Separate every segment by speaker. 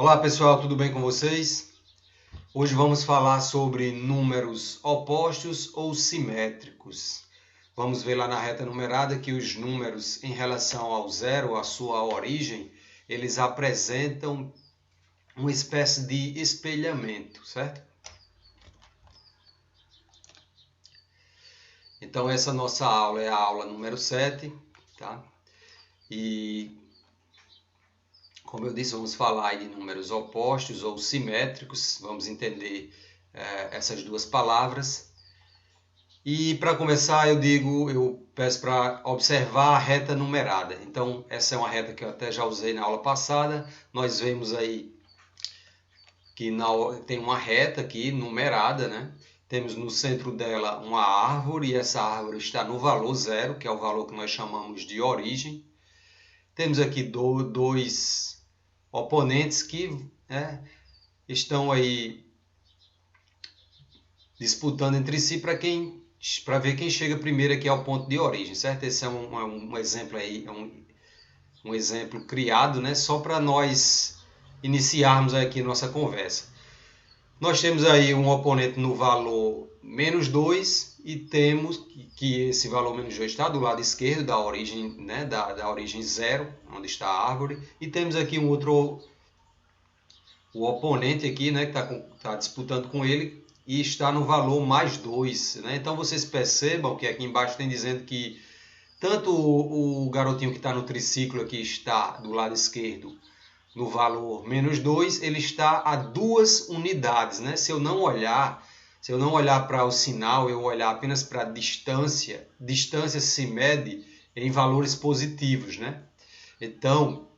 Speaker 1: Olá pessoal, tudo bem com vocês? Hoje vamos falar sobre números opostos ou simétricos. Vamos ver lá na reta numerada que os números em relação ao zero, a sua origem, eles apresentam uma espécie de espelhamento, certo? Então essa nossa aula é a aula número 7, tá? E como eu disse, vamos falar aí de números opostos ou simétricos, vamos entender essas duas palavras. E para começar, eu peço para observar a reta numerada. Então, essa é uma reta que eu até já usei na aula passada. Nós vemos aí que tem uma reta aqui numerada, né? Temos no centro dela uma árvore e essa árvore está no valor zero, que é o valor que nós chamamos de origem. Temos aqui dois oponentes que estão aí disputando entre si para ver quem chega primeiro aqui ao ponto de origem, certo? Esse é um exemplo aí, um exemplo criado, né? Só para nós iniciarmos aqui nossa conversa. Nós temos aí um oponente no valor menos 2 e temos que esse valor menos 2 está do lado esquerdo da origem, né? da origem zero, onde está a árvore, e temos aqui um outro, o oponente aqui, né? Que está disputando com ele, e está no valor mais 2. Né? Então vocês percebam que aqui embaixo tem dizendo que tanto o garotinho que está no triciclo aqui está do lado esquerdo no valor menos 2, ele está a 2 unidades. Né? Se eu não olhar para o sinal, eu olhar apenas para a distância se mede em valores positivos. Né? Então,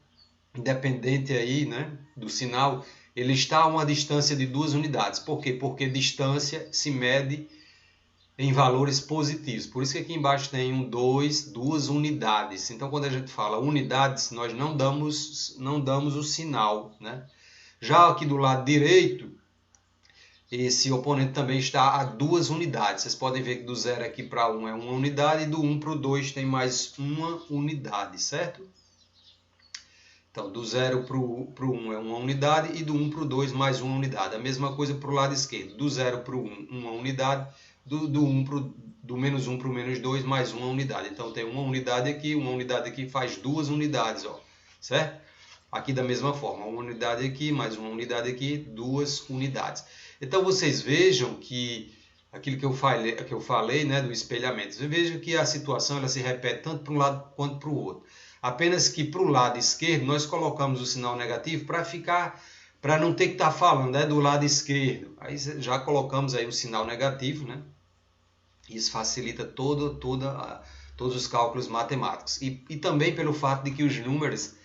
Speaker 1: independente aí, né, do sinal, ele está a uma distância de 2 unidades. Por quê? Porque distância se mede em valores positivos. Por isso que aqui embaixo tem 2 unidades. Então, quando a gente fala unidades, nós não damos o sinal. Né? Já aqui do lado direito, esse oponente também está a 2 unidades. Vocês podem ver que do 0 aqui para 1 é 1 unidade e do 1 para o 2 tem mais 1 unidade, certo? Então, do 0 para o 1 é 1 unidade e do 1 para o 2 mais 1 unidade. A mesma coisa para o lado esquerdo. Do 0 para o 1, 1 unidade. Do menos 1 para o menos 2 mais 1 unidade. Então, tem 1 unidade aqui faz 2 unidades. Ó, certo? Aqui da mesma forma, 1 unidade aqui mais 1 unidade aqui, 2 unidades. Então, vocês vejam que aquilo que eu falei, né, do espelhamento. Vocês vejam que a situação ela se repete tanto para um lado quanto para o outro. Apenas que para o lado esquerdo nós colocamos o sinal negativo para não ter que estar falando, né, do lado esquerdo. Aí já colocamos aí o sinal negativo, né? Isso facilita todos os cálculos matemáticos. E também pelo fato de que os números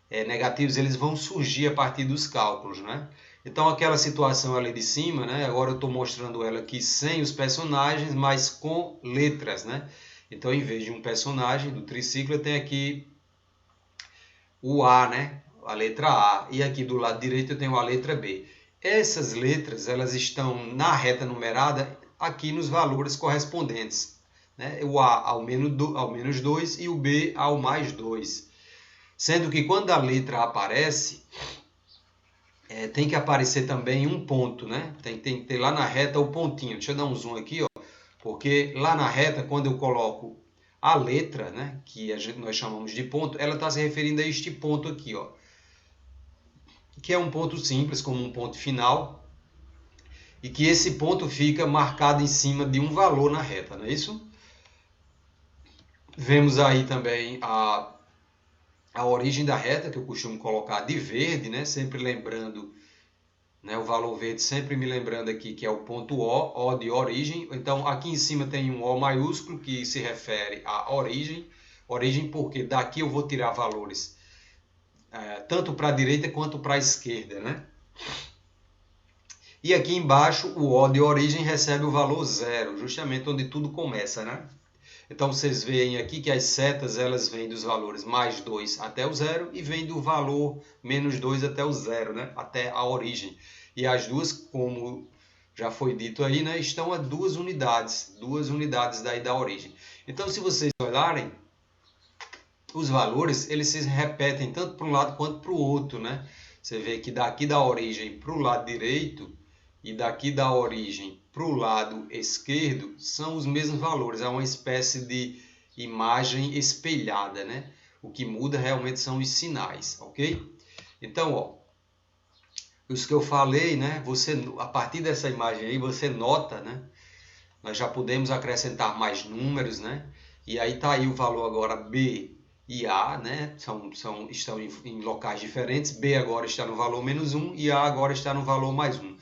Speaker 1: negativos eles vão surgir a partir dos cálculos, né? Então aquela situação ali de cima, né? Agora eu estou mostrando ela aqui sem os personagens, mas com letras, né? Então, em vez de um personagem do triciclo, eu tenho aqui o A, né? A letra A. E aqui do lado direito eu tenho a letra B. Essas letras elas estão na reta numerada aqui nos valores correspondentes. Né? O A ao menos 2 e o B ao mais 2. Sendo que quando a letra aparece, tem que aparecer também um ponto. Né? Tem que ter lá na reta o pontinho. Deixa eu dar um zoom aqui, ó. Porque lá na reta, quando eu coloco a letra, né, que nós chamamos de ponto, ela está se referindo a este ponto aqui, ó, que é um ponto simples, como um ponto final, e que esse ponto fica marcado em cima de um valor na reta, não é isso? Vemos aí também a origem da reta, que eu costumo colocar de verde, né, sempre lembrando, né, o valor verde sempre me lembrando aqui que é o ponto O de origem. Então aqui em cima tem um O maiúsculo que se refere à origem. Origem porque daqui eu vou tirar valores tanto para a direita quanto para a esquerda, né? E aqui embaixo o O de origem recebe o valor zero, justamente onde tudo começa, né? Então vocês veem aqui que as setas elas vêm dos valores mais 2 até o zero e vêm do valor menos 2 até o zero, né? Até a origem. E as duas, como já foi dito aí, né, estão a 2 unidades daí da origem. Então se vocês olharem, os valores eles se repetem tanto para um lado quanto para o outro, né? Você vê que daqui da origem para o lado direito e daqui da origem para o lado esquerdo são os mesmos valores. É uma espécie de imagem espelhada, né? O que muda realmente são os sinais, ok? Então, ó, os que eu falei, né? A partir dessa imagem aí, você nota, né? Nós já podemos acrescentar mais números, né? E aí tá aí o valor agora B e A, né? Estão em locais diferentes. B agora está no valor -1 e A agora está no valor +1.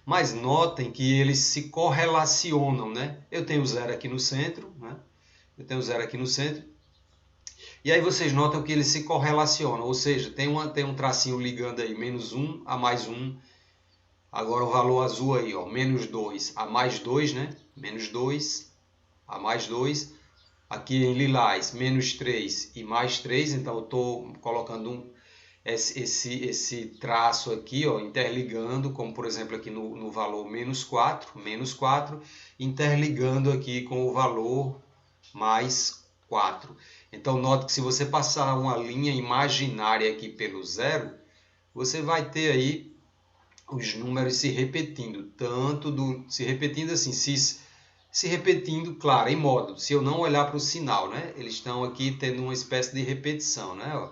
Speaker 1: Mas notem que eles se correlacionam, né? Eu tenho 0 aqui no centro, né? Eu tenho 0 aqui no centro. E aí vocês notam que eles se correlacionam, ou seja, tem um tracinho ligando aí -1 a +1. Agora o valor azul aí, ó, -2 a +2, né? -2 a +2. Aqui em lilás, -3 e +3. Então eu estou colocando esse traço aqui, ó, interligando, como por exemplo aqui no valor -4, interligando aqui com o valor +4. Então note que se você passar uma linha imaginária aqui pelo 0, você vai ter aí os números se repetindo, se repetindo assim, se repetindo, claro, em modo, se eu não olhar para o sinal, né? Eles estão aqui tendo uma espécie de repetição, né?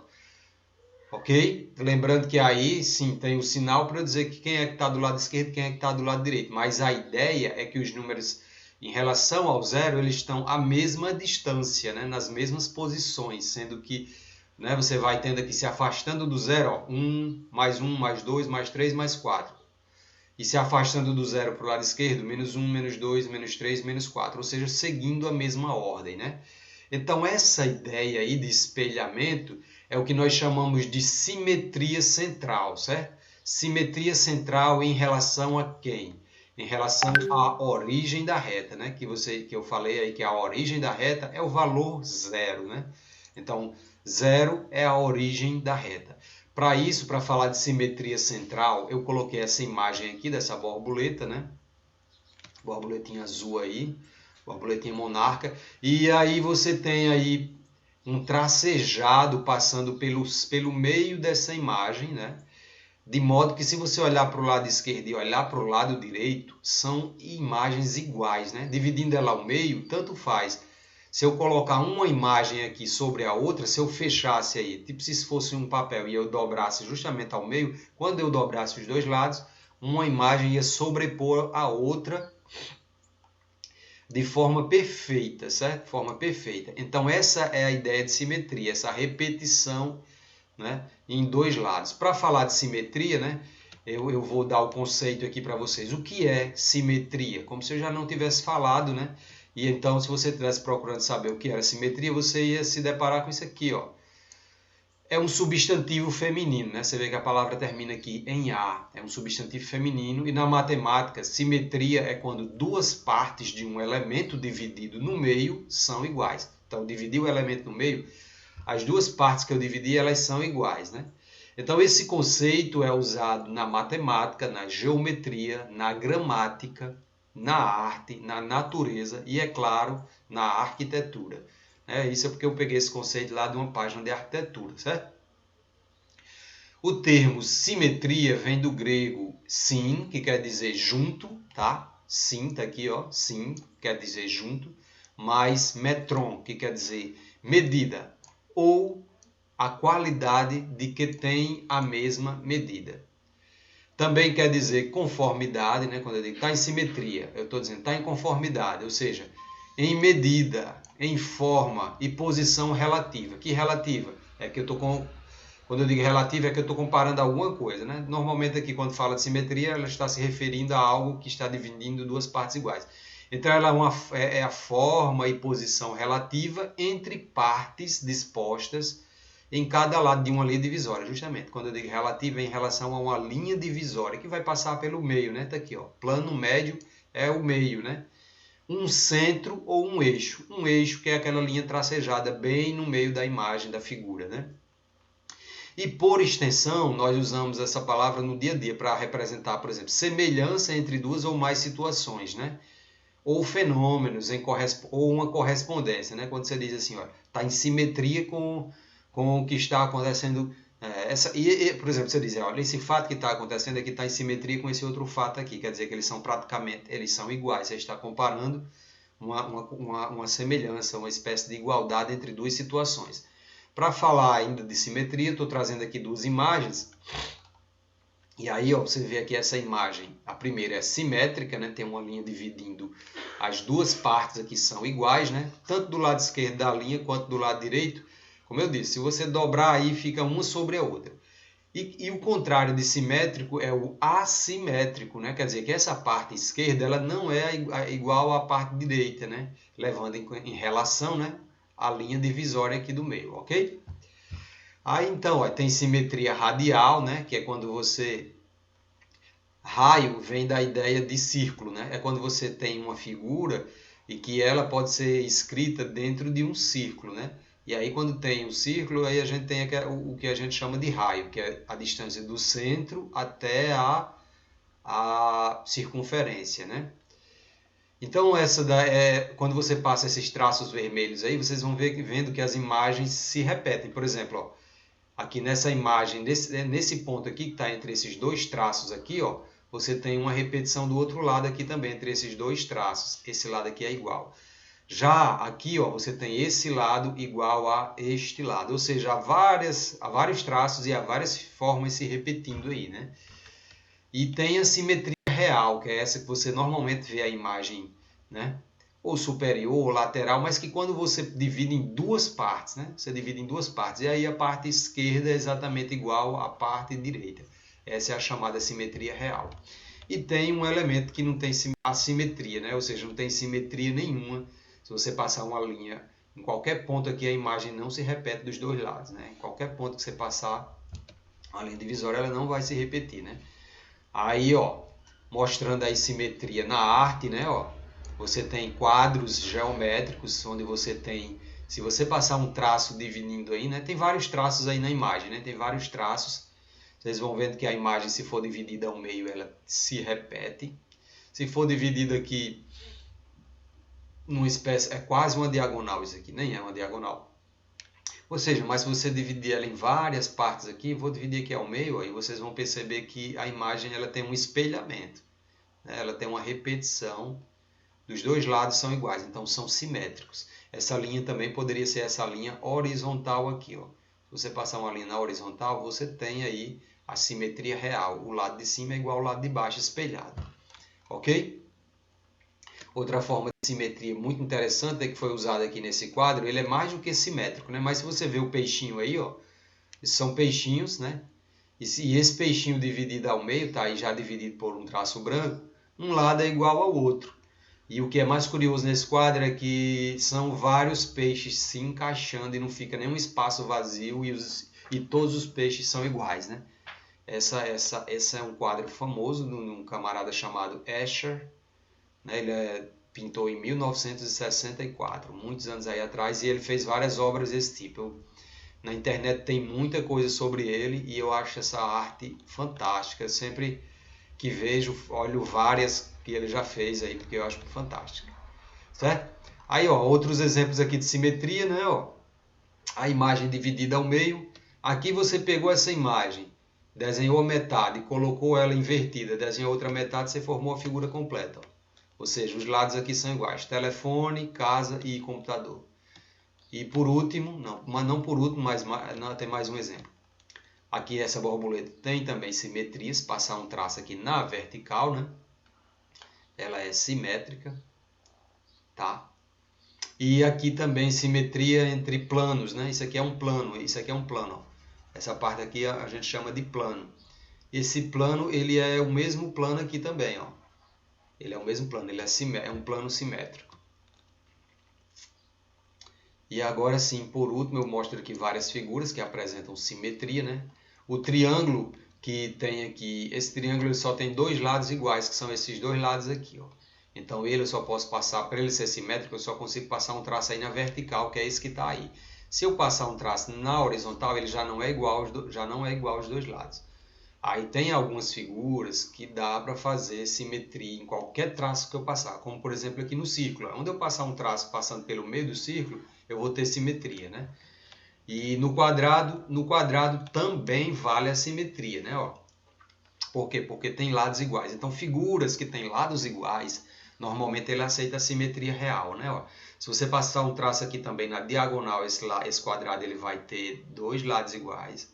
Speaker 1: Ok? Lembrando que aí, sim, tem o sinal para dizer que quem é que está do lado esquerdo e quem é que está do lado direito. Mas a ideia é que os números, em relação ao 0, eles estão à mesma distância, né? Nas mesmas posições, sendo que, né, você vai tendo aqui se afastando do 0, ó, 1, +2, +3, +4. E se afastando do 0 para o lado esquerdo, -1, -2, -3, -4. Ou seja, seguindo a mesma ordem, né? Então, essa ideia aí de espelhamento é o que nós chamamos de simetria central, certo? Simetria central em relação a quem? Em relação à origem da reta, né? Que eu falei aí que a origem da reta é o valor 0, né? Então, 0 é a origem da reta. Para isso, para falar de simetria central, eu coloquei essa imagem aqui dessa borboleta, né? Borboletinha azul aí, borboletinha monarca. E aí você tem aí um tracejado passando pelo meio dessa imagem, né? De modo que se você olhar para o lado esquerdo e olhar para o lado direito, são imagens iguais, né? Dividindo ela ao meio, tanto faz. Se eu colocar uma imagem aqui sobre a outra, se eu fechasse aí, tipo se fosse um papel e eu dobrasse justamente ao meio, quando eu dobrasse os dois lados, uma imagem ia sobrepor a outra de forma perfeita, certo? Forma perfeita. Então essa é a ideia de simetria, essa repetição, né, em dois lados. Para falar de simetria, né, eu vou dar o conceito aqui para vocês. O que é simetria? Como se eu já não tivesse falado, né? E então, se você estivesse procurando saber o que era simetria, você ia se deparar com isso aqui, ó. É um substantivo feminino, né? Você vê que a palavra termina aqui em A. É um substantivo feminino. E na matemática, simetria é quando duas partes de um elemento dividido no meio são iguais. Então, dividir o elemento no meio, as duas partes que eu dividi, elas são iguais, né? Então, esse conceito é usado na matemática, na geometria, na gramática, na arte, na natureza e, é claro, na arquitetura. Isso é porque eu peguei esse conceito lá de uma página de arquitetura, certo? O termo simetria vem do grego sim, que quer dizer junto, tá? Sim, tá aqui, ó, sim, quer dizer junto, mais metron, que quer dizer medida, ou a qualidade de que tem a mesma medida. Também quer dizer conformidade, né? Quando eu digo está em simetria, eu estou dizendo está em conformidade, ou seja, em medida, em forma e posição relativa. Que relativa? É que eu estou com... Quando eu digo relativa, é que eu estou comparando alguma coisa, né? Normalmente aqui, quando fala de simetria, ela está se referindo a algo que está dividindo duas partes iguais. Então, ela é a forma e posição relativa entre partes dispostas em cada lado de uma linha divisória, justamente. Quando eu digo relativa, é em relação a uma linha divisória que vai passar pelo meio, né? Tá aqui, ó. Plano médio é o meio, né? Um centro ou um eixo. Um eixo que é aquela linha tracejada bem no meio da imagem, da figura, né? E por extensão, nós usamos essa palavra no dia a dia para representar, por exemplo, semelhança entre duas ou mais situações, né? Ou fenômenos, ou uma correspondência, né? Quando você diz assim, está em simetria com o que está acontecendo Por exemplo, você diz, olha, esse fato que está acontecendo aqui está em simetria com esse outro fato aqui, quer dizer que eles são iguais, você está comparando uma semelhança, uma espécie de igualdade entre duas situações. Para falar ainda de simetria, estou trazendo aqui duas imagens, e aí ó, você vê aqui essa imagem, a primeira é simétrica, né? Tem uma linha dividindo, as duas partes aqui são iguais, né? Tanto do lado esquerdo da linha quanto do lado direito. Como eu disse, se você dobrar aí, fica uma sobre a outra. E o contrário de simétrico é o assimétrico, né? Quer dizer que essa parte esquerda ela não é igual à parte direita, né? Levando em relação, né, a linha divisória aqui do meio, ok? Aí então, ó, tem simetria radial, né? Que é quando você... Raio vem da ideia de círculo, né? É quando você tem uma figura e que ela pode ser escrita dentro de um círculo, né? E aí quando tem um círculo, aí a gente tem o que a gente chama de raio, que é a distância do centro até a circunferência, né? Então quando você passa esses traços vermelhos aí, vocês vão vendo que as imagens se repetem. Por exemplo, ó, aqui nessa imagem, nesse ponto aqui que está entre esses dois traços aqui, ó, você tem uma repetição do outro lado aqui também, entre esses dois traços. Esse lado aqui é igual. Já aqui, ó, você tem esse lado igual a este lado. Ou seja, há vários traços e há várias formas se repetindo aí, né? E tem a simetria real, que é essa que você normalmente vê a imagem, né? Ou superior ou lateral, mas que quando você divide em duas partes, né? Você divide em duas partes, e aí a parte esquerda é exatamente igual à parte direita. Essa é a chamada simetria real. E tem um elemento que não tem assimetria, né? Ou seja, não tem simetria nenhuma. Se você passar uma linha em qualquer ponto aqui, a imagem não se repete dos dois lados, né? Em qualquer ponto que você passar a linha divisória, ela não vai se repetir, né? Aí, ó, mostrando a simetria na arte, né? Ó, você tem quadros geométricos, onde você tem... Se você passar um traço dividindo aí, né? Tem vários traços aí na imagem, né? Tem vários traços. Vocês vão vendo que a imagem, se for dividida ao meio, ela se repete. Se for dividida aqui numa espécie... É quase uma diagonal isso aqui, nem é uma diagonal. Ou seja, mas se você dividir ela em várias partes aqui, vou dividir aqui ao meio, aí vocês vão perceber que a imagem ela tem um espelhamento, né? Ela tem uma repetição, dos dois lados são iguais, então são simétricos. Essa linha também poderia ser essa linha horizontal aqui, ó. Se você passar uma linha na horizontal, você tem aí a simetria real. O lado de cima é igual ao lado de baixo espelhado, ok? Outra forma de simetria muito interessante que foi usada aqui nesse quadro, ele é mais do que simétrico, né? Mas se você vê o peixinho aí, ó, são peixinhos, né? E esse peixinho dividido ao meio, tá aí já dividido por um traço branco, um lado é igual ao outro. E o que é mais curioso nesse quadro é que são vários peixes se encaixando e não fica nenhum espaço vazio e todos os peixes são iguais, né? Esse é um quadro famoso de um camarada chamado Escher, né? Ele pintou em 1964, muitos anos aí atrás, e ele fez várias obras desse tipo. Na internet tem muita coisa sobre ele e eu acho essa arte fantástica. Sempre que vejo, olho várias que ele já fez aí, porque eu acho fantástica. Certo? Aí, ó, outros exemplos aqui de simetria, né? Ó, a imagem dividida ao meio. Aqui você pegou essa imagem, desenhou a metade, colocou ela invertida, desenhou outra metade, você formou a figura completa. Ó. Ou seja, os lados aqui são iguais: telefone, casa e computador. E por último, não por último, mas tem mais um exemplo. Aqui essa borboleta tem também simetria, se passar um traço aqui na vertical, né? Ela é simétrica, tá? E aqui também simetria entre planos, né? Isso aqui é um plano, isso aqui é um plano. Ó. Essa parte aqui a gente chama de plano. Esse plano, ele é o mesmo plano aqui também, ó. Ele é o mesmo plano, ele é um plano simétrico. E agora sim, por último, eu mostro aqui várias figuras que apresentam simetria, né? O triângulo que tem aqui, esse triângulo ele só tem dois lados iguais, que são esses dois lados aqui, ó. Então ele eu só posso passar, para ele ser simétrico, eu só consigo passar um traço aí na vertical, que é esse que está aí. Se eu passar um traço na horizontal, ele já não é igual aos dois lados. Aí tem algumas figuras que dá para fazer simetria em qualquer traço que eu passar, como por exemplo aqui no círculo. Onde eu passar um traço passando pelo meio do círculo, eu vou ter simetria, né? E no quadrado também vale a simetria, né? Ó. Por quê? Porque tem lados iguais. Então, figuras que têm lados iguais, normalmente ele aceita a simetria real, né? Ó. Se você passar um traço aqui também na diagonal, esse quadrado ele vai ter dois lados iguais,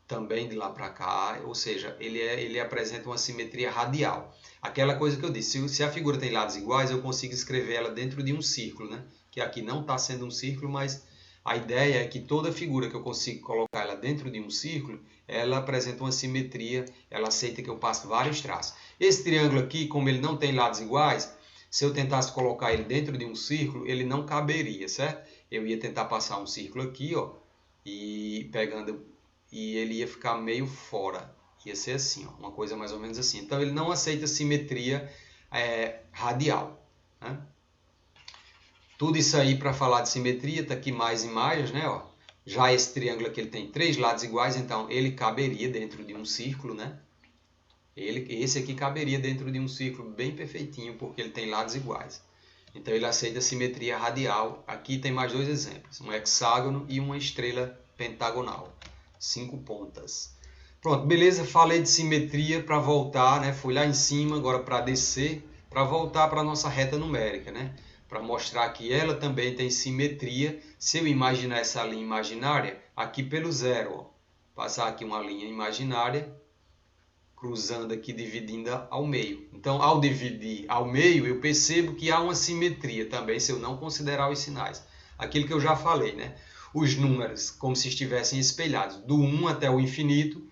Speaker 1: também de lá para cá, ou seja, ele apresenta uma simetria radial. Aquela coisa que eu disse, se a figura tem lados iguais, eu consigo escrever ela dentro de um círculo, né? Que aqui não está sendo um círculo, mas a ideia é que toda figura que eu consigo colocar ela dentro de um círculo, ela apresenta uma simetria, ela aceita que eu passe vários traços. Esse triângulo aqui, como ele não tem lados iguais, se eu tentasse colocar ele dentro de um círculo, ele não caberia, certo? Eu ia tentar passar um círculo aqui, ó, e ele ia ficar meio fora. Ia ser assim, ó, uma coisa mais ou menos assim. Então ele não aceita simetria radial, né? Tudo isso aí para falar de simetria, está aqui mais imagens, né? Ó. Já esse triângulo aqui ele tem três lados iguais, então ele caberia dentro de um círculo, né? Esse aqui caberia dentro de um círculo bem perfeitinho, porque ele tem lados iguais. Então ele aceita simetria radial. Aqui tem mais dois exemplos, um hexágono e uma estrela pentagonal. 5 pontas. Pronto, beleza, falei de simetria para voltar, né? Fui lá em cima, agora para descer, para voltar para a nossa reta numérica, né? Para mostrar que ela também tem simetria. Se eu imaginar essa linha imaginária, aqui pelo zero, ó, passar aqui uma linha imaginária, cruzando aqui, dividindo ao meio. Então, ao dividir ao meio, eu percebo que há uma simetria também, se eu não considerar os sinais. Aquilo que eu já falei, né? Os números como se estivessem espelhados, do 1 até o infinito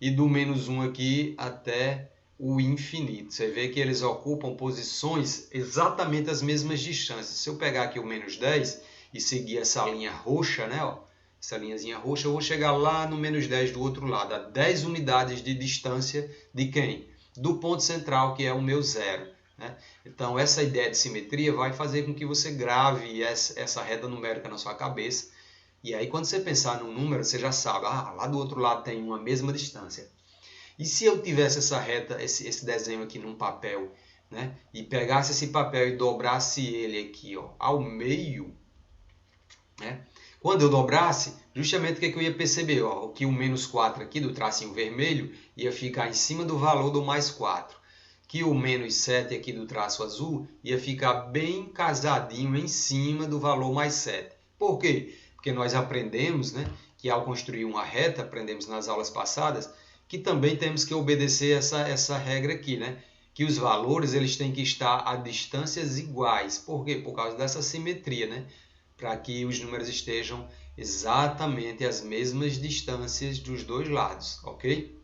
Speaker 1: e do menos 1 aqui até o infinito. Você vê que eles ocupam posições exatamente as mesmas distâncias. Se eu pegar aqui o menos 10 e seguir essa linha roxa, né, ó, essa linhazinha roxa, eu vou chegar lá no menos 10 do outro lado, a 10 unidades de distância de quem? Do ponto central, que é o meu zero. Né? Então, essa ideia de simetria vai fazer com que você grave essa reta numérica na sua cabeça. E aí, quando você pensar no número, você já sabe, lá do outro lado tem uma mesma distância. E se eu tivesse essa reta, esse desenho aqui num papel, né? E pegasse esse papel e dobrasse ele aqui, ó, ao meio, né? Quando eu dobrasse, justamente o que eu ia perceber? Ó, que o menos 4 aqui do tracinho vermelho ia ficar em cima do valor do mais 4. Que o menos 7 aqui do traço azul ia ficar bem casadinho em cima do valor mais 7. Por quê? Porque nós aprendemos, né, que ao construir uma reta, aprendemos nas aulas passadas, que também temos que obedecer essa regra aqui, né? Que os valores eles têm que estar a distâncias iguais. Por quê? Por causa dessa simetria, né? Para que os números estejam exatamente as mesmas distâncias dos dois lados, ok?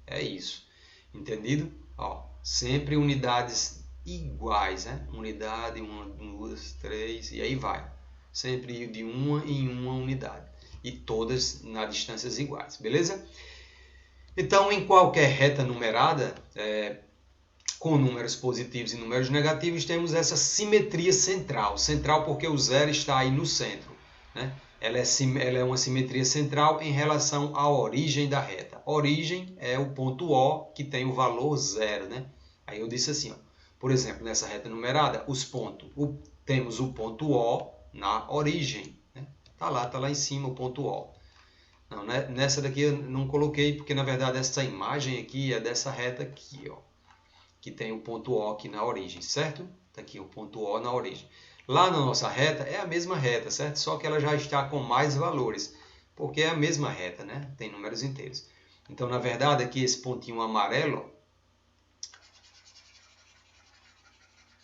Speaker 1: É isso. Entendido? Ó, sempre unidades iguais, né? Unidade, 1, 2, 3, e aí vai. Sempre de uma em uma unidade. E todas nas distâncias iguais, beleza? Então, em qualquer reta numerada, com números positivos e números negativos, temos essa simetria central. Central porque o zero está aí no centro. Né? Ela é uma simetria central em relação à origem da reta. Origem é o ponto O que tem o valor zero. Né? Aí eu disse assim, ó, por exemplo, nessa reta numerada, temos o ponto O na origem. Né? Tá lá em cima o ponto O. Não, nessa daqui eu não coloquei, porque na verdade essa imagem aqui é dessa reta aqui, ó, que tem o ponto O aqui na origem, certo? Está aqui o ponto O na origem. Lá na nossa reta é a mesma reta, certo? Só que ela já está com mais valores, porque é a mesma reta, né? Tem números inteiros. Então, na verdade, aqui esse pontinho amarelo,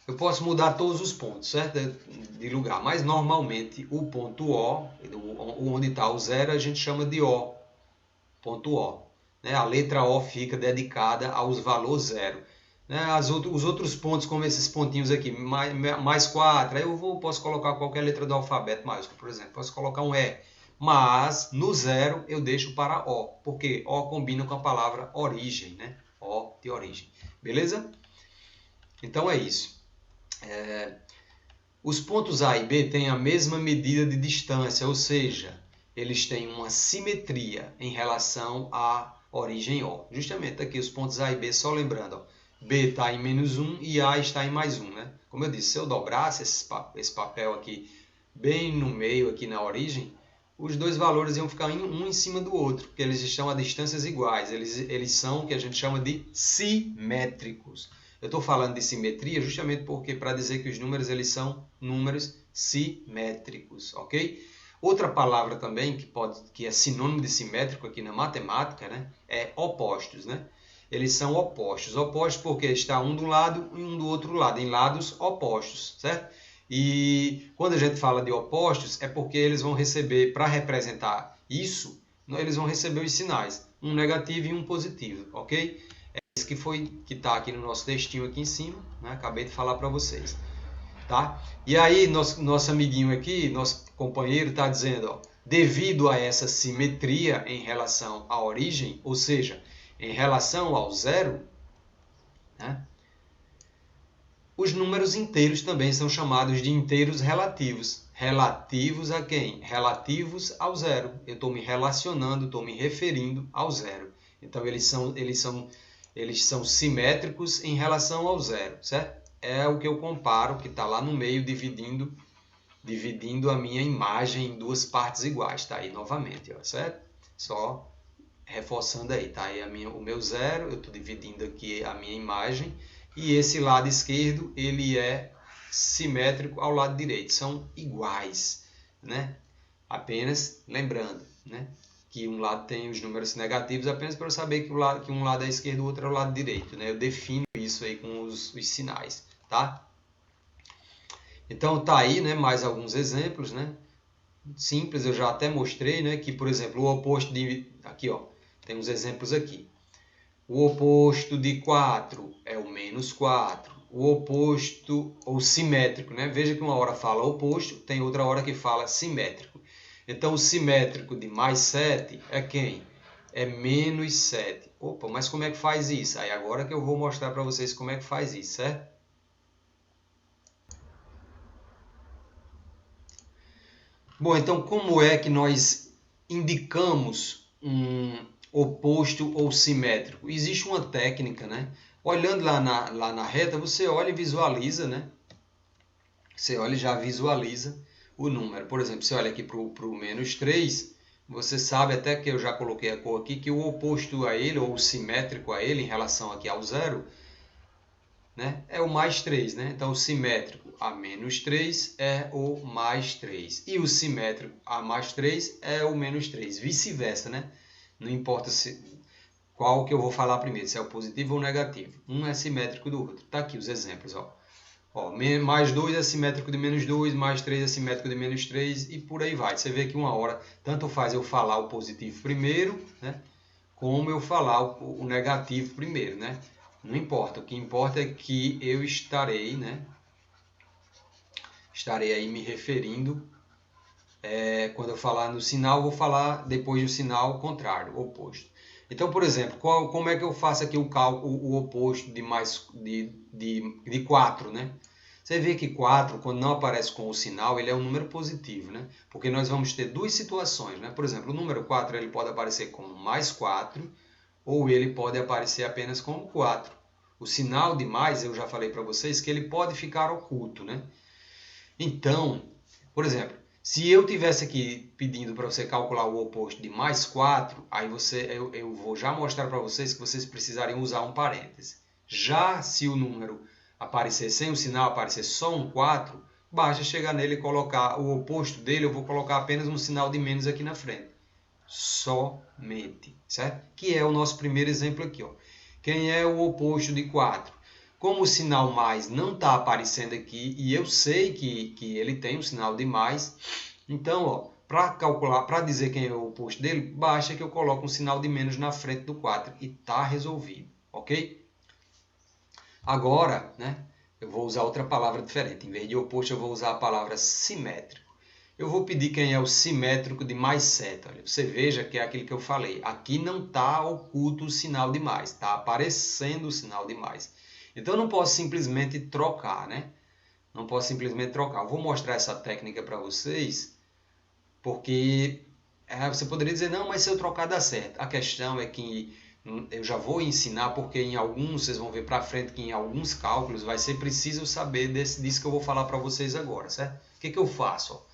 Speaker 1: eu posso mudar todos os pontos, certo? De lugar, mas normalmente o ponto O, onde está o zero, a gente chama de O, ponto O. Né? A letra O fica dedicada aos valores zero. Né? Os outros pontos, como esses pontinhos aqui, mais 4, aí posso colocar qualquer letra do alfabeto maiúsculo, por exemplo, posso colocar um E. Mas no zero eu deixo para O, porque O combina com a palavra origem, né? O de origem. Beleza? Então é isso. Os pontos A e B têm a mesma medida de distância, ou seja, eles têm uma simetria em relação à origem O. Justamente aqui os pontos A e B, só lembrando, ó, B está em menos 1 e A está em mais 1. Né? Como eu disse, se eu dobrasse esse papel aqui bem no meio, aqui na origem, os dois valores iam ficar um em cima do outro, porque eles estão a distâncias iguais. Eles são o que a gente chama de simétricos. Eu estou falando de simetria justamente porque para dizer que os números eles são números simétricos, ok? Outra palavra também que é sinônimo de simétrico aqui na matemática, né, é opostos, né? Eles são opostos. Opostos porque está um do lado e um do outro lado, em lados opostos, certo? E quando a gente fala de opostos, é porque eles vão receber, para representar isso, eles vão receber os sinais, um negativo e um positivo, ok? É isso que está aqui no nosso textinho aqui em cima, né? Acabei de falar para vocês, tá? E aí, nosso amiguinho aqui, nosso companheiro está dizendo, ó, devido a essa simetria em relação à origem, ou seja, em relação ao zero, né? Os números inteiros também são chamados de inteiros relativos. Relativos a quem? Relativos ao zero. Eu estou me relacionando, estou me referindo ao zero. Então, eles são simétricos em relação ao zero, certo? É o que eu comparo, que está lá no meio, dividindo a minha imagem em duas partes iguais. Está aí novamente, ó, certo? Só reforçando aí, tá aí o meu zero, eu estou dividindo aqui a minha imagem, e esse lado esquerdo, ele é simétrico ao lado direito, são iguais, né? Apenas lembrando, né, que um lado tem os números negativos, apenas para eu saber que um lado é esquerdo e o outro é o lado direito, né? Eu defino isso aí com os sinais, tá? Então tá aí, né, mais alguns exemplos, né? Simples, eu já até mostrei, né, que, por exemplo, o oposto de... Aqui, ó, tem uns exemplos aqui. O oposto de 4 é o menos 4. O oposto, ou simétrico, né? Veja que uma hora fala oposto, tem outra hora que fala simétrico. Então, o simétrico de mais 7 é quem? É menos 7. Opa, mas como é que faz isso? Aí agora que eu vou mostrar para vocês como é que faz isso, certo? Bom, então como é que nós indicamos um oposto ou simétrico? Existe uma técnica, né? Olhando lá na reta, você olha e visualiza, né? Você olha e já visualiza o número. Por exemplo, você olha aqui para o menos 3, você sabe até que eu já coloquei a cor aqui, que o oposto a ele, ou o simétrico a ele, em relação aqui ao zero, né, é o mais 3, né? Então, o simétrico a menos 3 é o mais 3. E o simétrico a mais 3 é o menos 3. Vice-versa, né? Não importa qual que eu vou falar primeiro, se é o positivo ou o negativo. Um é simétrico do outro. Tá aqui os exemplos, ó. Mais 2 é simétrico de menos 2, mais 3 é simétrico de menos 3 e por aí vai. Você vê que uma hora, tanto faz eu falar o positivo primeiro, né, como eu falar o negativo primeiro, né? Não importa, o que importa é que eu estarei, né? Estarei aí me referindo, quando eu falar no sinal, vou falar depois do sinal contrário, oposto. Então, por exemplo, como é que eu faço aqui o cálculo, o oposto de 4, né? Você vê que 4, quando não aparece com o sinal, ele é um número positivo, né? Porque nós vamos ter duas situações, né? Por exemplo, o número 4 ele pode aparecer como mais 4, ou ele pode aparecer apenas como 4. O sinal de mais, eu já falei para vocês, que ele pode ficar oculto, né? Então, por exemplo, se eu tivesse aqui pedindo para você calcular o oposto de mais 4, aí eu vou já mostrar para vocês que vocês precisariam usar um parêntese. Já se o número aparecer sem o sinal, aparecer só um 4, basta chegar nele e colocar o oposto dele, eu vou colocar apenas um sinal de menos aqui na frente. Somente, certo? Que é o nosso primeiro exemplo aqui, ó. Quem é o oposto de 4? Como o sinal mais não está aparecendo aqui, e eu sei que ele tem o sinal de mais, então, para calcular, para dizer quem é o oposto dele, basta que eu coloque um sinal de menos na frente do 4 e está resolvido, ok? Agora, né, eu vou usar outra palavra diferente. Em vez de oposto, eu vou usar a palavra simétrico. Eu vou pedir quem é o simétrico de mais 7. Olha, você veja que é aquilo que eu falei. Aqui não está oculto o sinal de mais, está aparecendo o sinal de mais. Então, eu não posso simplesmente trocar, né? Não posso simplesmente trocar. Eu vou mostrar essa técnica para vocês, porque você poderia dizer, não, mas se eu trocar dá certo. A questão é que eu já vou ensinar, porque em alguns, vocês vão ver para frente que em alguns cálculos vai ser preciso saber disso que eu vou falar para vocês agora, certo? O que eu faço?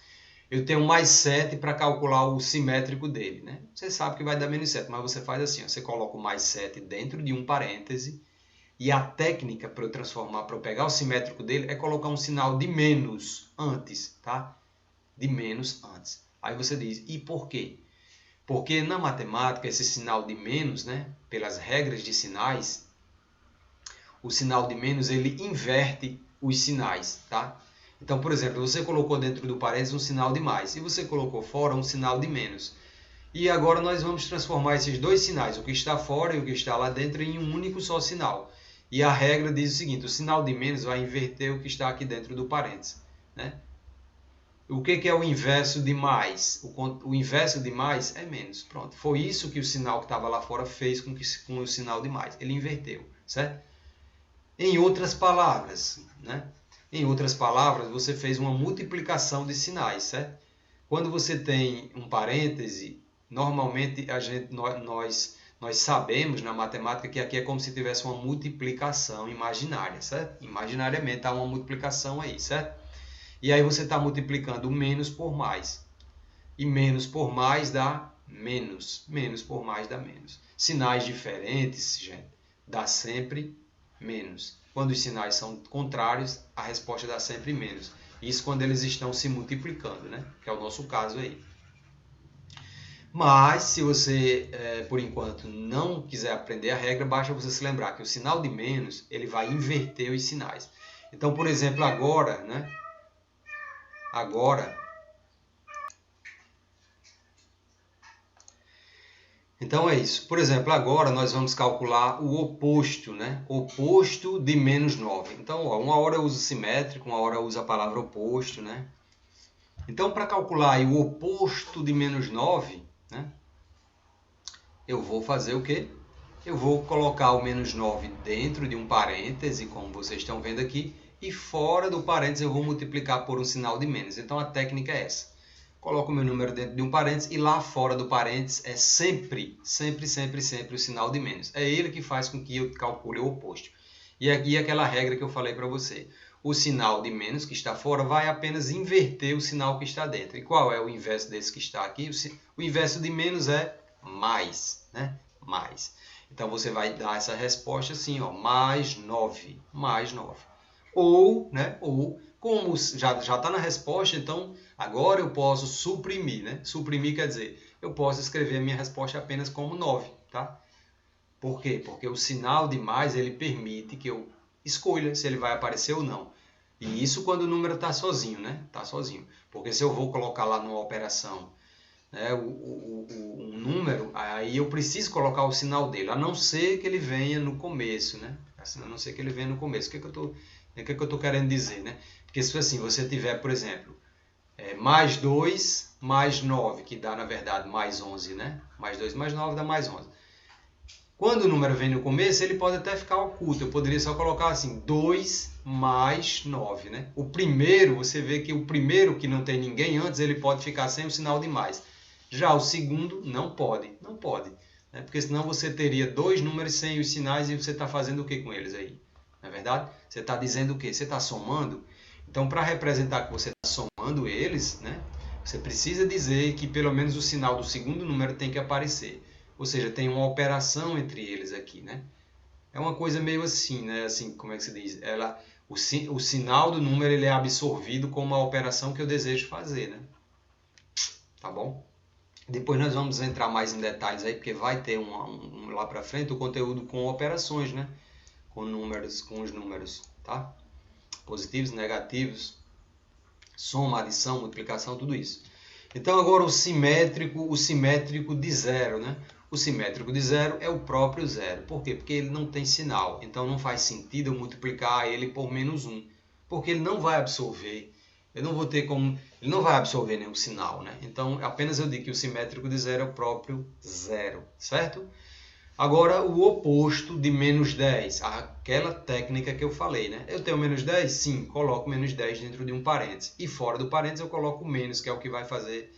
Speaker 1: eu tenho mais 7 para calcular o simétrico dele, né? Você sabe que vai dar menos 7, mas você faz assim, ó, você coloca o mais 7 dentro de um parêntese, e a técnica para eu transformar, para eu pegar o simétrico dele, é colocar um sinal de menos antes, tá? De menos antes. Aí você diz, e por quê? Porque na matemática, esse sinal de menos, né, pelas regras de sinais, o sinal de menos ele inverte os sinais, tá? Então, por exemplo, você colocou dentro do parênteses um sinal de mais e você colocou fora um sinal de menos. E agora nós vamos transformar esses dois sinais, o que está fora e o que está lá dentro, em um único só sinal. E a regra diz o seguinte, o sinal de menos vai inverter o que está aqui dentro do parênteses, né? O que é o inverso de mais? O inverso de mais é menos. Pronto. Foi isso que o sinal que estava lá fora fez com o sinal de mais. Ele inverteu, certo? Em outras palavras, né? Em outras palavras, você fez uma multiplicação de sinais, certo? Quando você tem um parêntese, normalmente nós sabemos na matemática que aqui é como se tivesse uma multiplicação imaginária, certo? Imaginariamente há uma multiplicação aí, certo? E aí você está multiplicando menos por mais. E menos por mais dá menos. Menos por mais dá menos. Sinais diferentes, gente, dá sempre menos. Quando os sinais são contrários, a resposta dá sempre menos. Isso quando eles estão se multiplicando, né? Que é o nosso caso aí. Mas, se você, por enquanto, não quiser aprender a regra, basta você se lembrar que o sinal de menos, ele vai inverter os sinais. Então, por exemplo, agora, né? Então é isso. Por exemplo, agora nós vamos calcular o oposto, né? Oposto de menos 9. Então, ó, uma hora eu uso simétrico, uma hora eu uso a palavra oposto, né? Então, para calcular aí o oposto de menos 9, né? Eu vou fazer o quê? Eu vou colocar o menos 9 dentro de um parêntese, como vocês estão vendo aqui, e fora do parêntese eu vou multiplicar por um sinal de menos. Então, a técnica é essa. Coloco o meu número dentro de um parênteses e lá fora do parênteses é sempre o sinal de menos. É ele que faz com que eu calcule o oposto. E aqui aquela regra que eu falei para você. O sinal de menos que está fora vai apenas inverter o sinal que está dentro. E qual é o inverso desse que está aqui? O inverso de menos é mais, né? Mais. Então você vai dar essa resposta assim, ó, mais 9. Mais 9. Ou, né? Ou, como já está na resposta, então agora eu posso suprimir, né? Suprimir quer dizer, eu posso escrever a minha resposta apenas como 9, tá? Por quê? Porque o sinal de mais, ele permite que eu escolha se ele vai aparecer ou não. E isso quando o número está sozinho, né? Está sozinho. Porque se eu vou colocar lá numa operação, né, um número, aí eu preciso colocar o sinal dele, a não ser que ele venha no começo, né? A não ser que ele venha no começo. O que eu estou querendo dizer, né? Porque se assim, você tiver, por exemplo, mais 2 mais 9, que dá, na verdade, mais 11, né? Mais 2 mais 9 dá mais 11. Quando o número vem no começo, ele pode até ficar oculto. Eu poderia só colocar assim, 2 mais 9, né? O primeiro, você vê que o primeiro, que não tem ninguém antes, ele pode ficar sem o sinal de mais. Já o segundo, não pode. Não pode. Né? Porque senão você teria dois números sem os sinais e você está fazendo o que com eles aí? Não é verdade? Você está dizendo o quê? Você está somando? Então, para representar que você está somando eles, né? Você precisa dizer que pelo menos o sinal do segundo número tem que aparecer. Ou seja, tem uma operação entre eles aqui, né? É uma coisa meio assim, né? Assim, como é que se diz? O sinal do número ele é absorvido como a operação que eu desejo fazer, né? Tá bom? Depois nós vamos entrar mais em detalhes aí, porque vai ter lá para frente o conteúdo com operações, né? Com os números, tá? Positivos, negativos, soma, adição, multiplicação, tudo isso. Então agora o simétrico de zero, né? O simétrico de zero é o próprio zero. Por quê? Porque ele não tem sinal. Então não faz sentido eu multiplicar ele por menos 1. Porque ele não vai absorver. Eu não vou ter como... Ele não vai absorver nenhum sinal, né? Então apenas eu digo que o simétrico de zero é o próprio zero, certo? Agora o oposto de menos 10. Aquela técnica que eu falei, né? Eu tenho menos 10? Sim, coloco menos 10 dentro de um parênteses. E fora do parênteses eu coloco menos, que é o que vai fazer...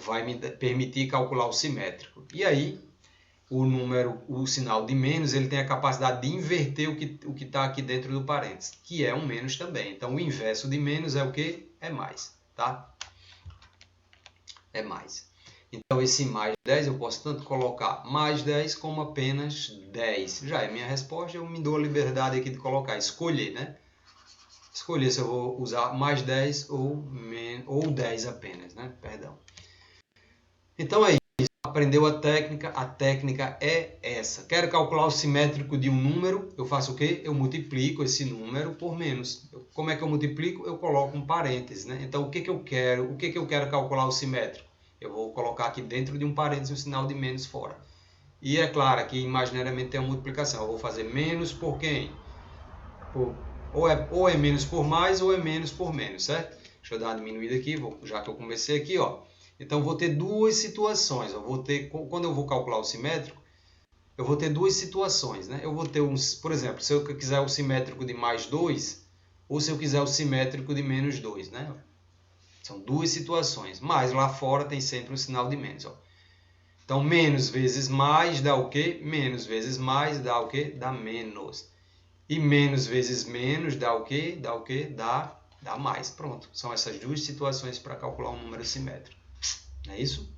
Speaker 1: vai me permitir calcular o simétrico. E aí, o sinal de menos, ele tem a capacidade de inverter o que está aqui dentro do parênteses, que é um menos também. Então, o inverso de menos é o quê? É mais. tá? É mais. Então, esse mais 10, eu posso tanto colocar mais 10 como apenas 10. Já é minha resposta, eu me dou a liberdade aqui de colocar, escolher, né? Escolher se eu vou usar mais 10 ou 10 apenas, né? Perdão. Então é isso. Aprendeu a técnica é essa. Quero calcular o simétrico de um número, eu faço o quê? Eu multiplico esse número por menos. Como é que eu multiplico? Eu coloco um parêntese, né? Então, o que eu quero calcular o simétrico? Eu vou colocar aqui dentro de um parêntese o sinal de menos fora. E é claro que imaginariamente tem uma multiplicação. Eu vou fazer menos por quem? Ou é menos por mais ou é menos por menos, certo? Deixa eu dar uma diminuída aqui, já que eu comecei aqui, ó. Então, vou ter duas situações. Quando eu vou calcular o simétrico, eu vou ter duas situações, né? Eu vou ter, por exemplo, se eu quiser o simétrico de mais 2, ou se eu quiser o simétrico de menos 2, né? São duas situações. Mas lá fora tem sempre um sinal de menos, ó. Então, menos vezes mais dá o quê? Menos vezes mais dá o quê? Dá menos. E menos vezes menos dá o quê? Dá o quê? Dá mais. Pronto. São essas duas situações para calcular um número simétrico. Não é isso?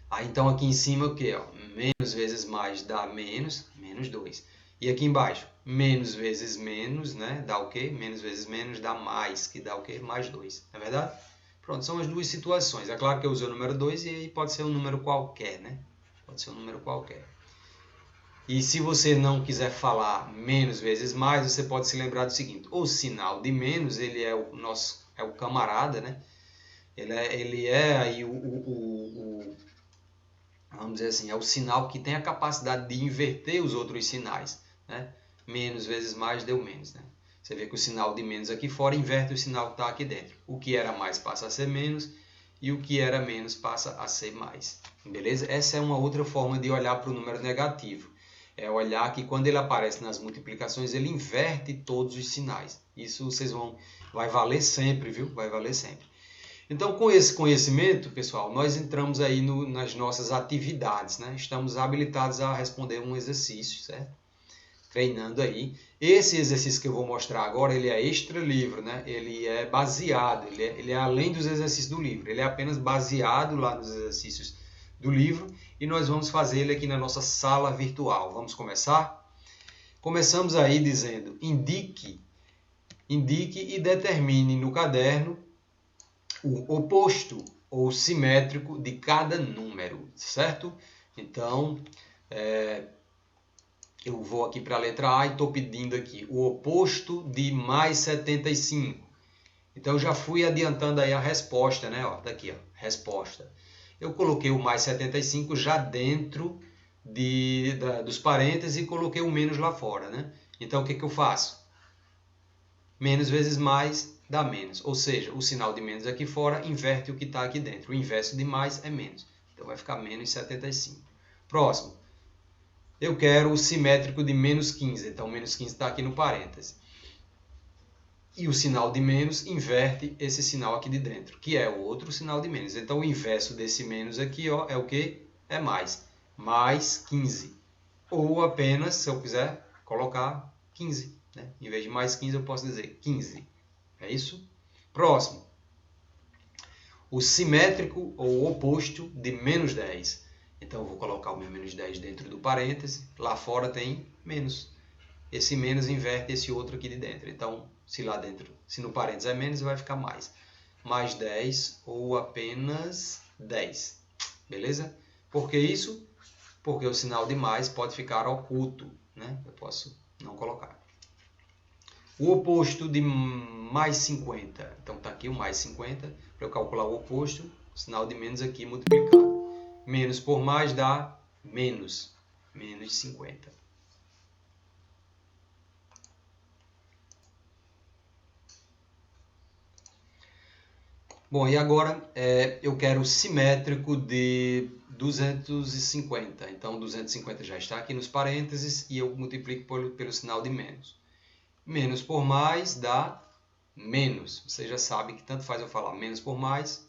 Speaker 1: Aí, então, aqui em cima, o quê? Ó? Menos vezes mais dá menos 2. E aqui embaixo, menos vezes menos, né? Dá o quê? Menos vezes menos dá mais, que dá o quê? Mais 2. Não é verdade? Pronto, são as duas situações. É claro que eu usei o número 2 e aí pode ser um número qualquer, né? Pode ser um número qualquer. E se você não quiser falar menos vezes mais, você pode se lembrar do seguinte: o sinal de menos, ele é o camarada, né? Ele é aí vamos dizer assim, é o sinal que tem a capacidade de inverter os outros sinais, né? Menos vezes mais deu menos, né? Você vê que o sinal de menos aqui fora inverte o sinal que está aqui dentro. O que era mais passa a ser menos e o que era menos passa a ser mais. Beleza? Essa é uma outra forma de olhar para o número negativo. É olhar que quando ele aparece nas multiplicações, ele inverte todos os sinais. Isso vai valer sempre, viu? Vai valer sempre. Então, com esse conhecimento, pessoal, nós entramos aí nas nossas atividades, né? Estamos habilitados a responder um exercício, certo? Treinando aí. Esse exercício que eu vou mostrar agora, ele é extra livro, né? Ele é baseado, ele é além dos exercícios do livro. Ele é apenas baseado lá nos exercícios do livro e nós vamos fazer ele aqui na nossa sala virtual. Vamos começar? Começamos aí dizendo, indique e determine no caderno o oposto ou simétrico de cada número, certo? Então, eu vou aqui para a letra A e estou pedindo aqui o oposto de mais 75. Então, já fui adiantando aí a resposta, né? Ó, daqui, ó, resposta. Eu coloquei o mais 75 já dentro dos parênteses e coloquei o menos lá fora, né? Então, o que eu faço? Menos vezes mais dá menos. Ou seja, o sinal de menos aqui fora inverte o que está aqui dentro. O inverso de mais é menos. Então, vai ficar menos 75. Próximo. Eu quero o simétrico de menos 15. Então, menos 15 está aqui no parêntese. E o sinal de menos inverte esse sinal aqui de dentro, que é o outro sinal de menos. Então, o inverso desse menos aqui, ó, é o que? É mais. Mais 15. Ou apenas, se eu quiser, colocar 15. Né? Em vez de mais 15, eu posso dizer 15. É isso? Próximo. O simétrico ou oposto de menos 10. Então, eu vou colocar o meu menos 10 dentro do parêntese. Lá fora tem menos. Esse menos inverte esse outro aqui de dentro. Então, se lá dentro, se no parênteses é menos, vai ficar mais. Mais 10 ou apenas 10. Beleza? Por que isso? Porque o sinal de mais pode ficar oculto. Né? Eu posso não colocar. O oposto de mais 50. Então, está aqui o mais 50. Para eu calcular o oposto, o sinal de menos aqui multiplicado. Menos por mais dá menos. Menos 50. Bom, e agora eu quero o simétrico de 250. Então, 250 já está aqui nos parênteses e eu multiplico pelo sinal de menos. Menos por mais dá menos. Você já sabe que tanto faz eu falar menos por mais,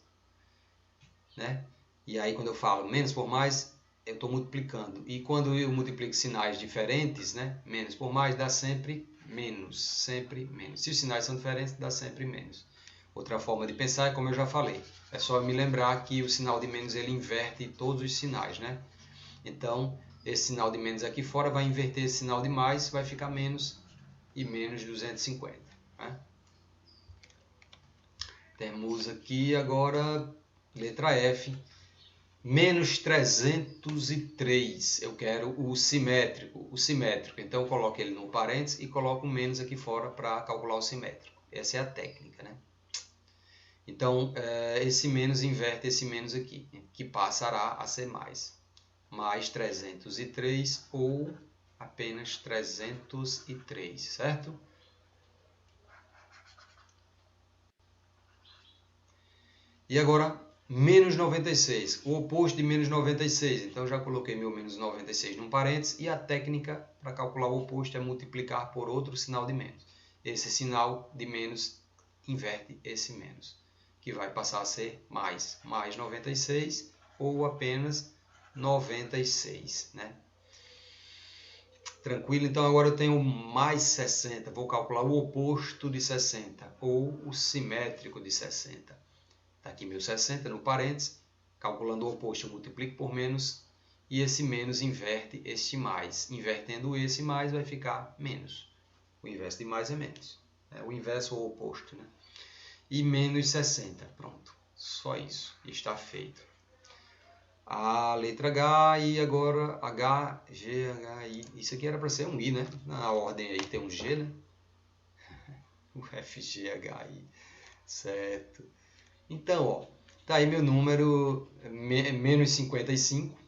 Speaker 1: né? E aí, quando eu falo menos por mais, eu estou multiplicando. E quando eu multiplico sinais diferentes, né? Menos por mais dá sempre menos. Sempre menos. Se os sinais são diferentes, dá sempre menos. Outra forma de pensar é como eu já falei. É só me lembrar que o sinal de menos ele inverte todos os sinais, né? Então, esse sinal de menos aqui fora vai inverter esse sinal de mais, vai ficar menos e menos 250. Né? Temos aqui agora, letra F, menos 303. Eu quero o simétrico. Então, eu coloco ele no parênteses e coloco o menos aqui fora para calcular o simétrico. Essa é a técnica, né? Então, esse menos inverte esse menos aqui, que passará a ser mais. Mais 303 ou apenas 303, certo? E agora, menos 96, o oposto de menos 96. Então, já coloquei meu menos 96 num parênteses e a técnica para calcular o oposto é multiplicar por outro sinal de menos. Esse sinal de menos inverte esse menos, que vai passar a ser mais 96 ou apenas 96, né? Tranquilo? Então agora eu tenho mais 60. Vou calcular o oposto de 60 ou o simétrico de 60. Está aqui meu 60 no parênteses. Calculando o oposto, eu multiplico por menos. E esse menos inverte este mais. Invertendo esse mais vai ficar menos. O inverso de mais é menos. O inverso ou o oposto, né? E menos 60. Pronto. Só isso. Está feito. A letra H e agora H, G, H, I. Isso aqui era para ser um I, né? Na ordem aí tem um G, né? O F, G, H, I. Certo. Então, ó, tá aí meu número menos 55.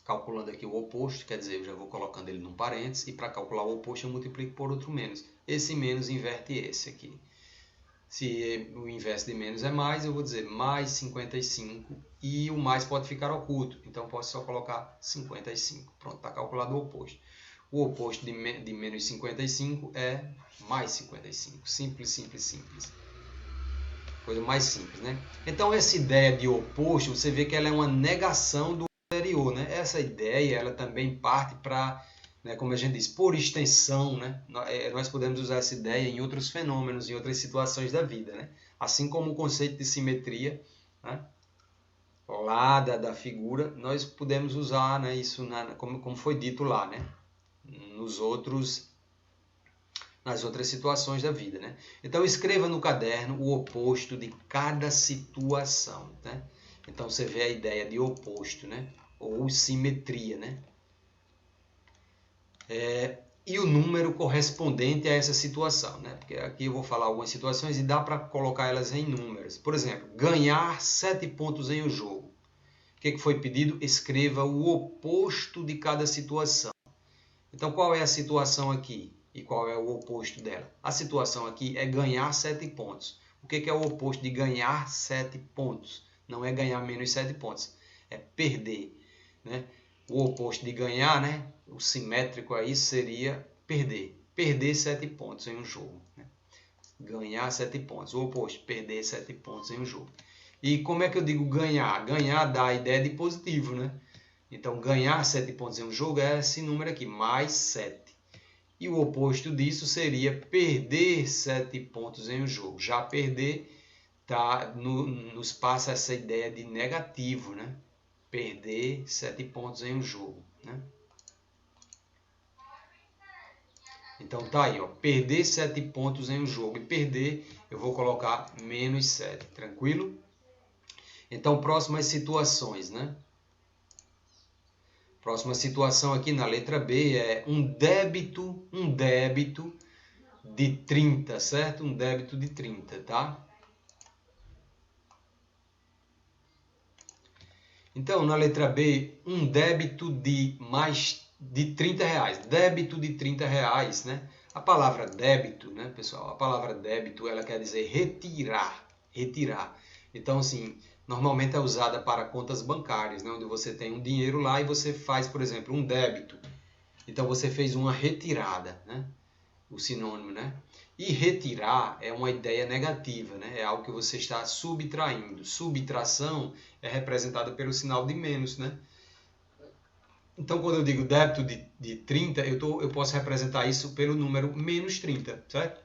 Speaker 1: Calculando aqui o oposto, quer dizer, eu já vou colocando ele num parênteses. E para calcular o oposto eu multiplico por outro menos. Esse menos inverte esse aqui. Se o inverso de menos é mais, eu vou dizer mais 55 e o mais pode ficar oculto. Então, posso só colocar 55. Pronto, está calculado o oposto. O oposto de menos 55 é mais 55. Simples, simples, simples. Coisa mais simples, né? Então, essa ideia de oposto, você vê que ela é uma negação do anterior, né? Essa ideia, ela também parte para... como a gente diz, por extensão, né? Nós podemos usar essa ideia em outros fenômenos, em outras situações da vida. Né? Assim como o conceito de simetria, né? Lá da figura, nós podemos usar, né, isso como foi dito lá, né? Nas outras situações da vida. Né? Então, escreva no caderno o oposto de cada situação. Né? Então, você vê a ideia de oposto, né? Ou simetria, né? E o número correspondente a essa situação, né? Porque aqui eu vou falar algumas situações e dá para colocar elas em números. Por exemplo, ganhar 7 pontos em um jogo. O que foi pedido? Escreva o oposto de cada situação. Então, qual é a situação aqui? E qual é o oposto dela? A situação aqui é ganhar 7 pontos. O que é o oposto de ganhar 7 pontos? Não é ganhar menos 7 pontos, é perder, né? O oposto de ganhar, né? O simétrico aí seria perder. Perder 7 pontos em um jogo. Né? Ganhar 7 pontos. O oposto, perder 7 pontos em um jogo. E como é que eu digo ganhar? Ganhar dá a ideia de positivo, né? Então, ganhar 7 pontos em um jogo é esse número aqui, mais 7. E o oposto disso seria perder 7 pontos em um jogo. Já perder nos passa essa ideia de negativo, né? Perder 7 pontos em um jogo. Né? Então tá aí, ó, perder 7 pontos em um jogo. E perder, eu vou colocar menos 7, tranquilo? Então, próximas situações, né? Próxima situação aqui na letra B é um débito de 30, certo? Um débito de 30, tá? Então, na letra B, um débito de R$30. Débito de R$30, né? A palavra débito, né, pessoal? A palavra débito, ela quer dizer retirar. Retirar. Então, assim, normalmente é usada para contas bancárias, né? Onde você tem um dinheiro lá e você faz, por exemplo, um débito. Então, você fez uma retirada, né? O sinônimo, né? E retirar é uma ideia negativa, né? É algo que você está subtraindo. Subtração é representada pelo sinal de menos, né? Então, quando eu digo débito de 30, eu posso representar isso pelo número menos 30, certo?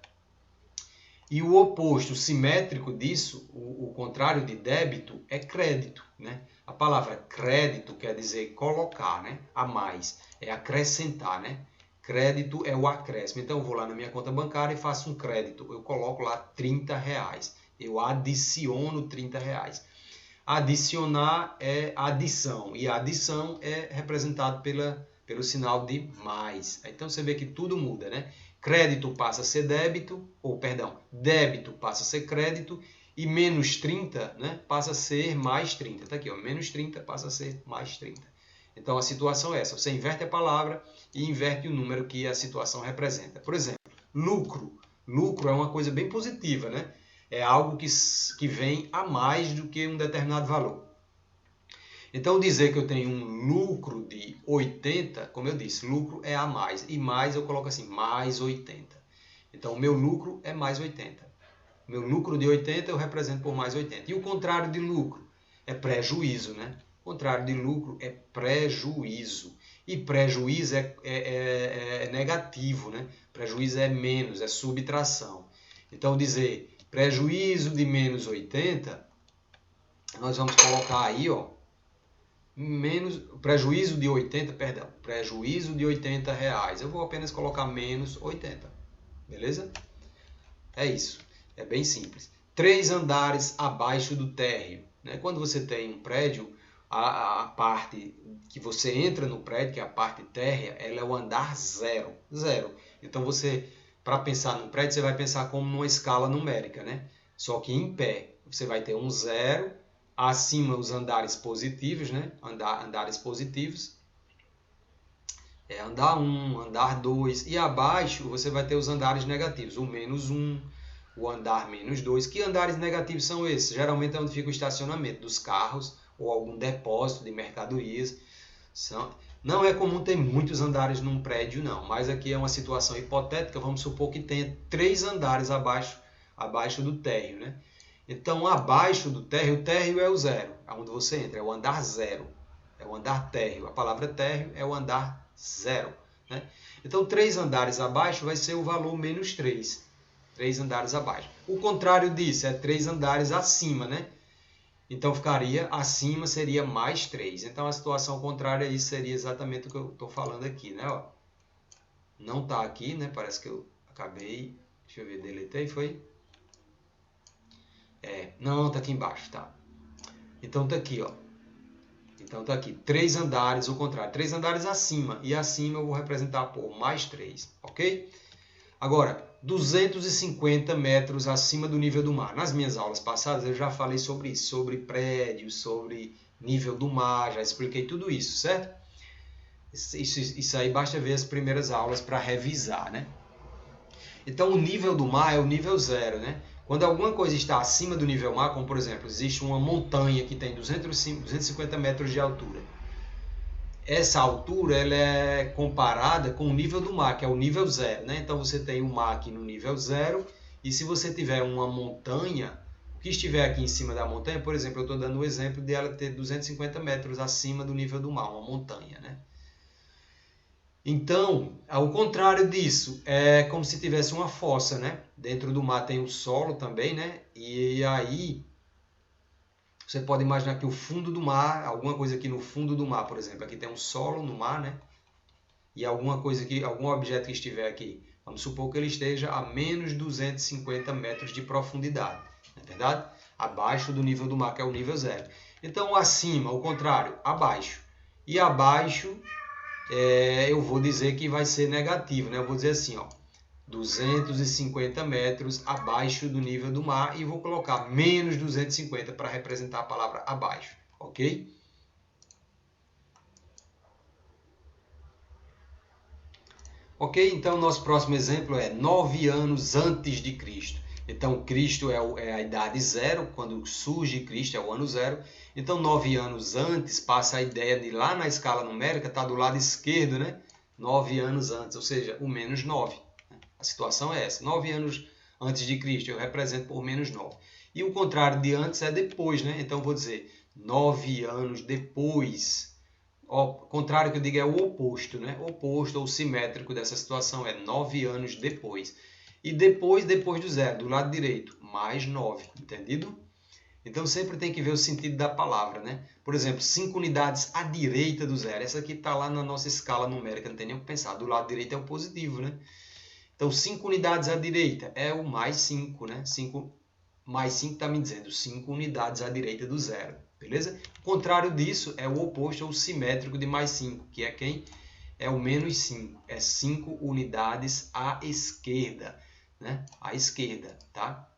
Speaker 1: E o oposto simétrico disso, o contrário de débito, é crédito, né? A palavra crédito quer dizer colocar, né? A mais, é acrescentar, né? Crédito é o acréscimo. Então eu vou lá na minha conta bancária e faço um crédito. Eu coloco lá R$30. Eu adiciono R$30. Adicionar é adição. E a adição é representado pelo sinal de mais. Então você vê que tudo muda, né? Crédito passa a ser débito, ou perdão, débito passa a ser crédito, e menos 30, né, passa a ser mais 30. Está aqui, ó, menos 30 passa a ser mais 30. Então a situação é essa, você inverte a palavra e inverte o número que a situação representa. Por exemplo, lucro. Lucro é uma coisa bem positiva, né? É algo que vem a mais do que um determinado valor. Então, dizer que eu tenho um lucro de 80, como eu disse, lucro é a mais. E mais eu coloco assim, mais 80. Então, o meu lucro é mais 80. Meu lucro de 80 eu represento por mais 80. E o contrário de lucro é prejuízo, né? O contrário de lucro é prejuízo. E prejuízo é negativo, né? Prejuízo é menos, é subtração. Então, dizer prejuízo de menos 80, nós vamos colocar aí, ó, prejuízo de 80, perdão, prejuízo de R$80. Eu vou apenas colocar menos 80, beleza? É isso, é bem simples. 3 andares abaixo do térreo, né? Quando você tem um prédio, a parte que você entra no prédio, que é a parte térrea, ela é o andar zero, zero. Então você, para pensar no prédio, você vai pensar como numa escala numérica, né? Só que em pé, você vai ter um zero, acima os andares positivos, né? Andares positivos. É andar 1, andar 2. E abaixo você vai ter os andares negativos. O menos 1, o andar menos 2. Que andares negativos são esses? Geralmente é onde fica o estacionamento dos carros ou algum depósito de mercadorias. Não é comum ter muitos andares num prédio, não. Mas aqui é uma situação hipotética. Vamos supor que tenha 3 andares abaixo do térreo, né? Então, abaixo do térreo, o térreo é o zero, aonde você entra, é o andar zero, é o andar térreo. A palavra térreo é o andar zero, né? Então, 3 andares abaixo vai ser o valor menos 3. 3 andares abaixo. O contrário disso é 3 andares acima, né? Então, ficaria acima, seria mais 3. Então, a situação contrária a isso seria exatamente o que eu estou falando aqui, né? Ó, não está aqui, né? Parece que eu acabei, deixa eu ver, deletei, foi? Não, tá aqui embaixo, tá? Então tá aqui, ó. Então tá aqui, 3 andares, o contrário, 3 andares acima. E acima eu vou representar por mais 3, ok? Agora, 250 metros acima do nível do mar. Nas minhas aulas passadas eu já falei sobre isso, sobre prédios, sobre nível do mar, já expliquei tudo isso, certo? Isso aí basta ver as primeiras aulas para revisar, né? Então, o nível do mar é o nível zero, né? Quando alguma coisa está acima do nível mar, como por exemplo, existe uma montanha que tem 250 metros de altura. Essa altura ela é comparada com o nível do mar, que é o nível zero, né? Então você tem o mar aqui no nível zero, e se você tiver uma montanha, o que estiver aqui em cima da montanha, por exemplo, eu estou dando o exemplo de ela ter 250 metros acima do nível do mar, uma montanha, né? Então, ao contrário disso, é como se tivesse uma fossa, né? Dentro do mar tem o solo também, né? E aí você pode imaginar que o fundo do mar, alguma coisa aqui no fundo do mar, por exemplo, aqui tem um solo no mar, né? E alguma coisa aqui, algum objeto que estiver aqui, vamos supor que ele esteja a menos 250 metros de profundidade, não é verdade? Abaixo do nível do mar, que é o nível zero. Então, acima, ao contrário, abaixo. E abaixo eu vou dizer que vai ser negativo, né? Eu vou dizer assim, ó, 250 metros abaixo do nível do mar e vou colocar menos 250 para representar a palavra abaixo, ok? Ok, então nosso próximo exemplo é 9 anos antes de Cristo. Então, Cristo é a idade zero, quando surge Cristo é o ano zero. Então, 9 anos antes, passa a ideia de lá na escala numérica, está do lado esquerdo, né? 9 anos antes, ou seja, o menos 9. A situação é essa, 9 anos antes de Cristo, eu represento por menos 9. E o contrário de antes é depois, né? Então, eu vou dizer 9 anos depois. O contrário que eu digo é o oposto, né? O oposto ou simétrico dessa situação é 9 anos depois. E depois do zero, do lado direito, mais 9, entendido? Então sempre tem que ver o sentido da palavra, né? Por exemplo, 5 unidades à direita do zero. Essa aqui está lá na nossa escala numérica, não tem nem o que pensar. Do lado direito é o positivo, né? Então 5 unidades à direita é o mais 5, né? 5 mais 5 está me dizendo 5 unidades à direita do zero, beleza? O contrário disso é o oposto, ou simétrico de mais 5, que é quem? É o menos 5. É 5 unidades à esquerda, né? À esquerda, tá?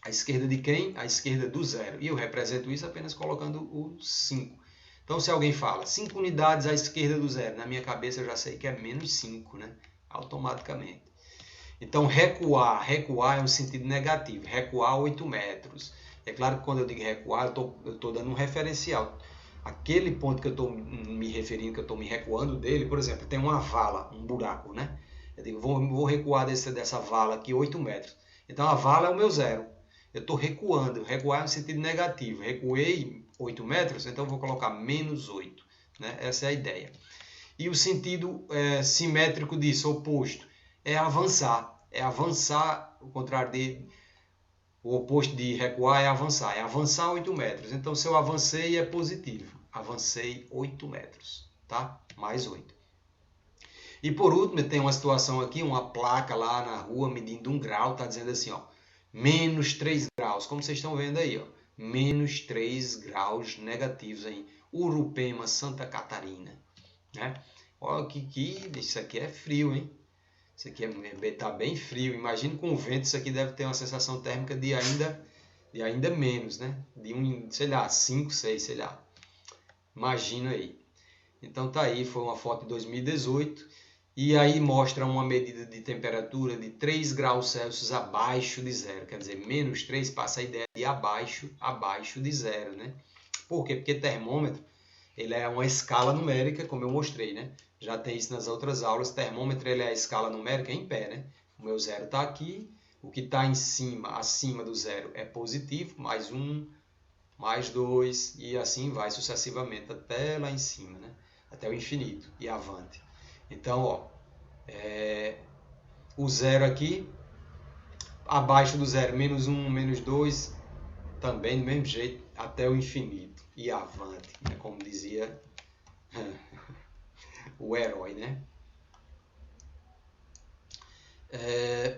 Speaker 1: A esquerda de quem? A esquerda do zero. E eu represento isso apenas colocando o 5. Então, se alguém fala 5 unidades à esquerda do zero, na minha cabeça eu já sei que é menos 5, né? Automaticamente. Então, recuar é um sentido negativo. Recuar 8 metros. É claro que quando eu digo recuar, eu estou dando um referencial. Aquele ponto que eu estou me referindo, que eu estou me recuando dele, por exemplo, tem uma vala, um buraco, né? Eu digo, vou recuar dessa vala aqui 8 metros. Então, a vala é o meu zero. Eu estou recuando. Recuar é um sentido negativo. Recuei 8 metros, então eu vou colocar menos 8. Né? Essa é a ideia. E o sentido simétrico disso, oposto, é avançar. É avançar, o contrário de... O oposto de recuar é avançar. É avançar 8 metros. Então, se eu avancei, é positivo. Avancei 8 metros. Tá? Mais 8. E por último, tem uma situação aqui, uma placa lá na rua medindo 1 grau. Está dizendo assim, ó. Menos 3 graus, como vocês estão vendo aí, ó, menos 3 graus negativos em Urupema, Santa Catarina. Né? Olha que isso aqui é frio, hein? Isso aqui tá bem frio. Imagina com o vento, isso aqui deve ter uma sensação térmica de ainda menos, né? De sei lá, 5, 6, sei lá. Imagina aí. Então tá aí, foi uma foto de 2018. E aí mostra uma medida de temperatura de 3 graus Celsius abaixo de zero. Quer dizer, menos 3 passa a ideia de abaixo de zero, né? Por quê? Porque termômetro, ele é uma escala numérica, como eu mostrei, né? Já tem isso nas outras aulas. Termômetro, ele é a escala numérica em pé, né? O meu zero está aqui. O que está acima do zero é positivo, mais 1, mais 2, e assim vai sucessivamente até lá em cima, né? Até o infinito e avante. Então, ó, o zero aqui, abaixo do zero, menos 1, menos 2, também do mesmo jeito, até o infinito e avante, né? Como dizia o herói, né?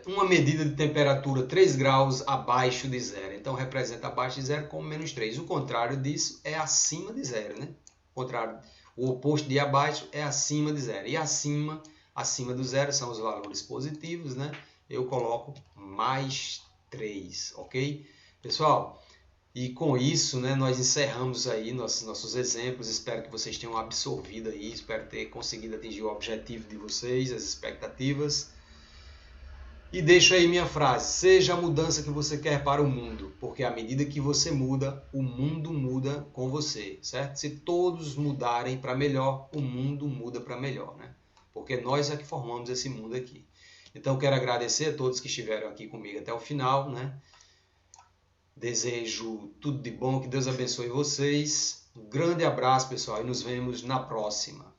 Speaker 1: Uma medida de temperatura 3 graus abaixo de zero. Então, representa abaixo de zero como menos 3. O contrário disso é acima de zero, né? O oposto de abaixo é acima de zero. E acima do zero são os valores positivos, né? Eu coloco mais 3, ok? Pessoal, e com isso, né, nós encerramos aí nossos exemplos. Espero que vocês tenham absorvido aí, espero ter conseguido atingir o objetivo de vocês, as expectativas. E deixo aí minha frase: seja a mudança que você quer para o mundo, porque à medida que você muda, o mundo muda com você, certo? Se todos mudarem para melhor, o mundo muda para melhor, né? Porque nós é que formamos esse mundo aqui. Então quero agradecer a todos que estiveram aqui comigo até o final, né? Desejo tudo de bom, que Deus abençoe vocês. Um grande abraço, pessoal, e nos vemos na próxima.